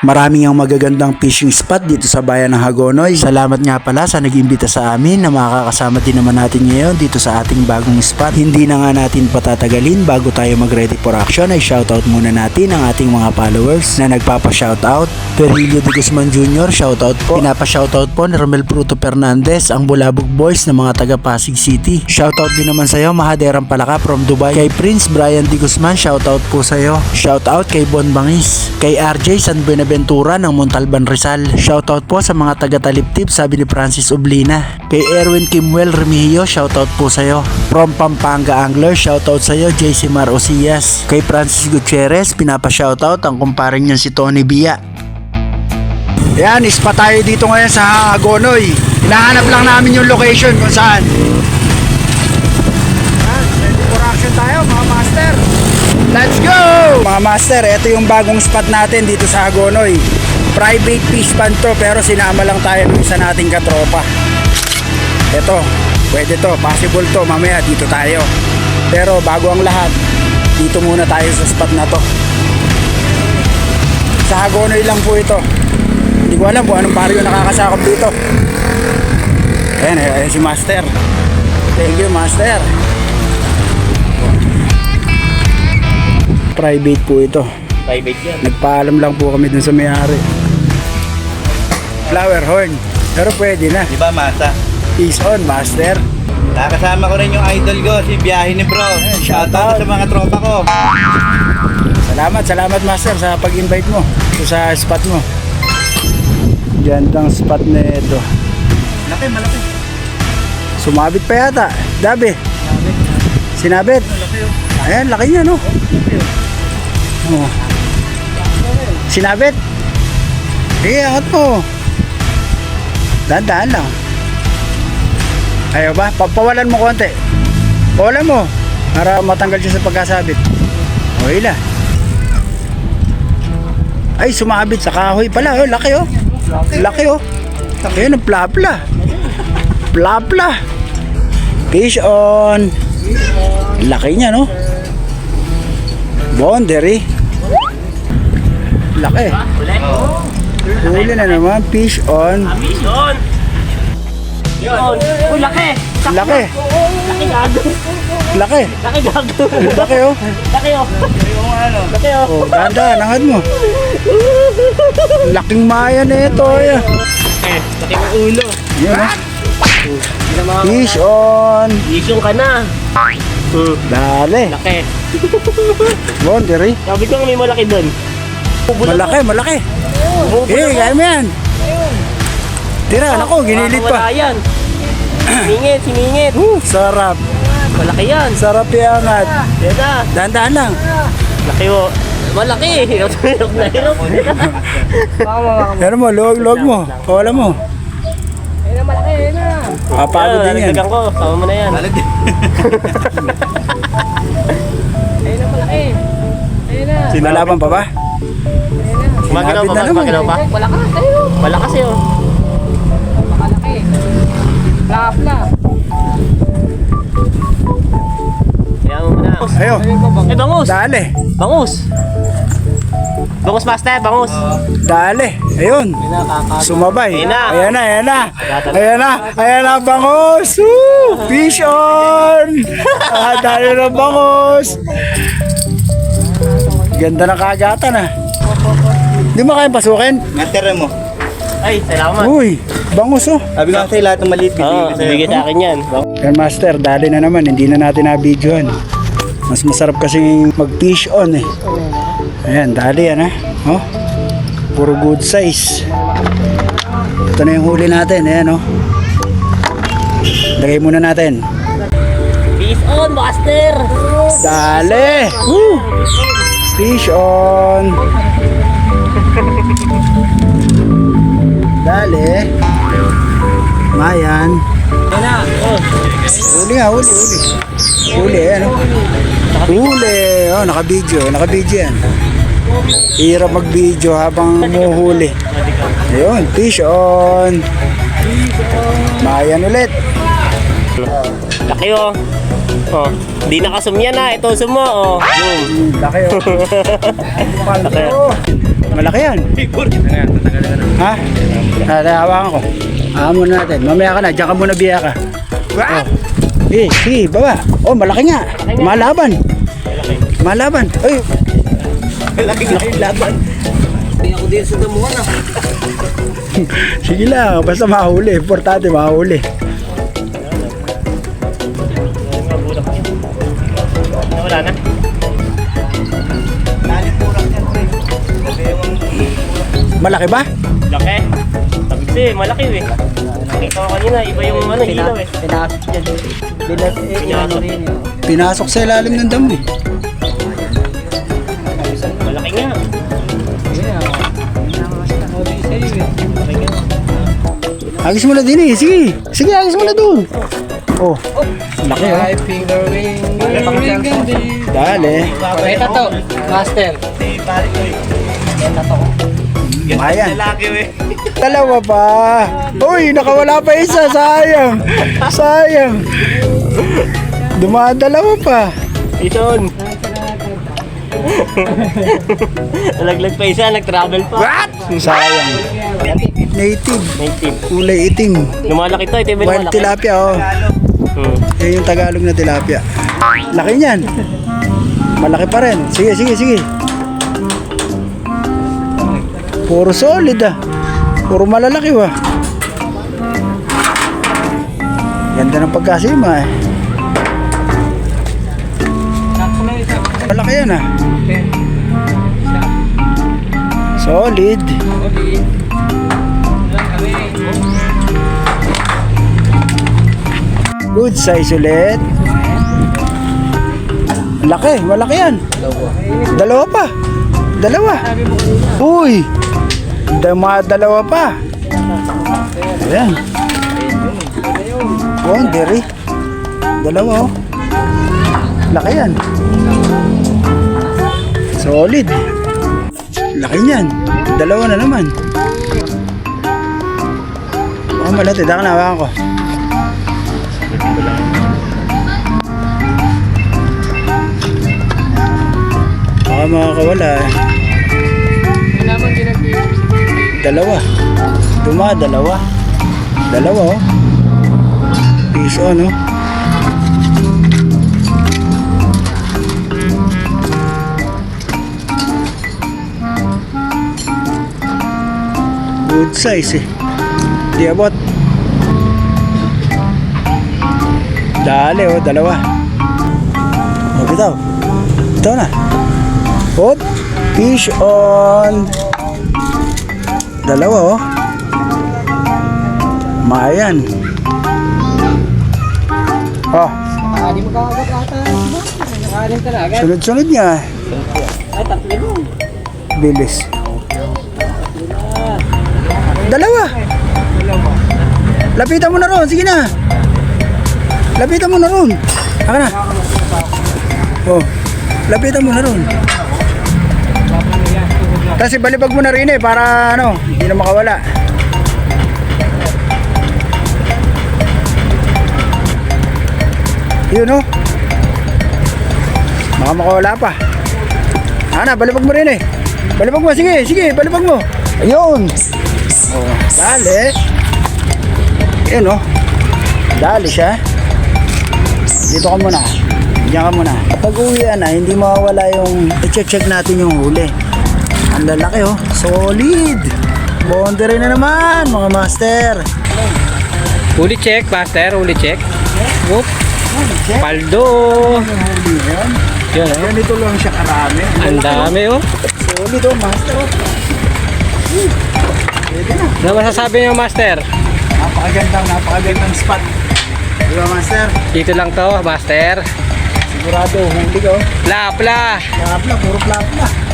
Maraming ang magagandang fishing spot dito sa bayan ng Hagonoy. Salamat nga pala sa nag-imbita sa amin na makakasama din naman natin ngayon dito sa ating bagong spot. Hindi na nga natin patatagalin bago tayo mag-ready for action ay shoutout muna natin ang ating mga followers na nagpapa-shoutout. Perilio de Guzman Jr. shoutout po. Pinapa-shoutout po ni Romel Fruto Fernandez, ang Bulabog Boys ng mga taga Pasig City. Shoutout din naman sa'yo Mahaderang Palaka from Dubai. Kay Prince Brian de Guzman shoutout po sa'yo. Shoutout kay Bon Bangis. Kay RJ San Benaventura ng Montalban Rizal. Shoutout po sa mga taga Taliptip, sabi ni Francis Oblina. Kay Erwin Kimwell Remigio, shoutout po sa'yo. From Pampanga Angler, shoutout sa'yo JC Mar Osias. Kay Francis Gutierrez, pinapa-shoutout ang kumparing niyan si Tony Bia. Yan, ispa tayo dito ngayon sa Hagonoy. Hinahanap lang namin yung location kung saan. Yan, ready for action tayo mga master. Let's go! Mga master, ito yung bagong spot natin dito sa Hagonoy. Private fish pond to, pero sinama lang tayo ng isa nating katropa. Ito, pwede to, possible to, mamaya dito tayo. Pero bago ang lahat, dito muna tayo sa spot na to. Sa Hagonoy lang po ito. Hindi ko alam kung anong baryo nakakasakop dito. Ayan si master. Thank you master. Private po ito. Private yan. Nagpaalam lang po kami dun sa may-ari. Flower horn. Pero pwede na. Di ba, Masa? Peace on, master. Nakasama ko rin yung idol ko, si Biyahe ni Bro. Shoutout sa mga tropa ko. Salamat master sa pag-invite mo sa spot mo. Gandang spot na ito. Malaki. Sumabit pa yata. Dabi. Sinabit. Ayan, laki niya no. Oh. Sinabit. Sige, angat mo. Dahan-dahan lang. Ayaw ba? Pawalan mo konti. Pawalan mo. Para matanggal siya sa pagkasabit. O, ila. Ay, sumabit sa kahoy pala. Oh, laki oh. Laki oh. Ayun, ang plapla. Plapla. Fish on. Laki niya no. Boundary. Laki. Huli na naman. Fish on. Fish on. Uy, laki. Laki. Laki gago. Laki. Laki gago. Laki oh. Laki oh. Laki oh. Oh, ganda. Nangad mo. Laking maya na ito. Ayan. Laki ng ulo. Yan oh. Fish on. Isyong ka na. Dali. Laki. Boundary. Sabi ko may malaki doon. Malaki. Eh, kaya mo yan. Tira, nako, ginilit Wala pa. yan. Siningit. Sarap. Malaki yan. Sarap iangat. Yan na. Dahan-dahan lang. Laki oh. Malaki. Hirap na hirap. Pero mo, luwag mo. Pawala mo. Ayun na malaki. Ayun na. Papagod din yan. Nagdagan ko. Sama mo na yan. Ayun na malaki. Ayun na. Sinalaban pa ba? Magalaw Sinabit pa na ba? naman. Magalaw pa? Malakas. Ayun. Malakas yun. Makalaki. Plapla. Kaya mo muna. Ayo. Eh, bangus. Dali. Bangus. Bangus master, bangus. Dali. Ayun. Sumabay. Ayun na. Ayan na, bangus. Woo! Fish on. Dali na bangus. Ganda ng kagatan ah. Di mo kayang pasukin? Natira mo. Ay, salamat. Uy, bangus oh. Sabi ko sa'yo lahat ng maliit. Oo, bigay sa akin yan. Yan master, dali na naman, hindi na natin na-videoan. Mas masarap kasi mag-fish on eh. Ayan, dali yan ha. Oh, puro good size. Ito na yung huli natin, ayan oh. Lagay muna natin. Peace on, master. Dali! Woo! Fish on! Dali! Mayan! Ayun na. Oh. Huli nga, huli. Huli, ano? Huli! Oh, naka-video yan. Hirap mag-video habang muhuli. Ayun, fish on! Mayan ulit! Laki oh. Oh, di nakasum yan ah. Ito sum mo oh. Boom. Laki oh! Laki oh! Malaki yan. Ayan, tatanggalin ka na. Ha? Hawakan ko. Muna natin. Mamaya ka na. Diyan ka muna biya ka. Oh. Sige, baba. Oh, malaki nga. Malaban. Malaban. Ay. Malaki laban. Hindi ako din sa damuhan ah. Sige lang. Basta mahuli. Importante mahuli. Wala na. Lalim murang yan, pre. Kasi yung Malaki ba? Laki. Kasi malaki eh. Nakita ko kanina, iba yung ano, ilaw eh. Pinasok dyan. Pinasok. Pinasok sa ilalim ng damo eh. Malaki nga. Agis mo na din eh. Sige. Sige, agis mo na dun. Oh. Laki oh. Finger ring. Dali. Ito to, master. pare ko eh. Ayan. Lalaki eh. Dalawa pa. Uy, nakawala pa isa. Sayang. Sayang. Dumadalawa pa. Ison. Nalaglag pa isa, nag-travel pa. What? Sayang. Native. Native. Kulay itim. Lumalaki to, ito yung Wild lumalaki. tilapia oh. Yan yung Tagalog na tilapia. Laki niyan. Malaki pa rin. Sige, sige, sige. Puro solid ah. Puro malalaki ba? Ganda ng pagkasima eh. Malaki yan ah. Solid. Good size ulit. Laki, malaki yan. Dalawa pa. Dalawa. Uy. Dalawa pa. Ayan. Oh, deri. Dalawa oh. Laki yan. Solid. Laki niyan. Dalawa na naman. Oh, malati. Daka na, hawakan ko. Baka makakawala eh. Dalawa. Dalawa. Dalawa oh. Piso ano. Good size eh. Di abot. Dali oh, dalawa. O, bitaw. Ito na. Hop. Fish on. Dalawa oh. Mayan. Oh. Nakaanin mo kagad ata. Nakaanin ka na agad. Sunod-sunod niya. Ay, tatlo mo. Bilis. Dalawa. Lapitan mo na ron. Sige na. Lapitan mo na ron. Aka na. Oh. Lapitan mo na ron. Kasi balibag mo na rin eh. Para ano. Hindi na makawala. Yun oh. Baka makawala pa. Aka na. Balibag mo rin eh. Balibag mo. Sige. Sige. Balibag mo. Ayun. Oh, dali. Yun oh. Dali siya. Dito ka muna. Diyan ka muna. Kapag uwian na, hindi mawawala yung i-check natin yung huli. Ang lalaki oh. Solid. Boundary na naman mga master. Huli check, master. Huli check. Whoop. Paldo. Yan oh. Ganito lang siya karami. Ang dami oh. Solid oh master oh. Pwede na. Ano masasabi niyo, master? Napakagandang spot. Diba master? Dito lang to, master. Sigurado huli ka oh. Pla. Plapla, puro plapla.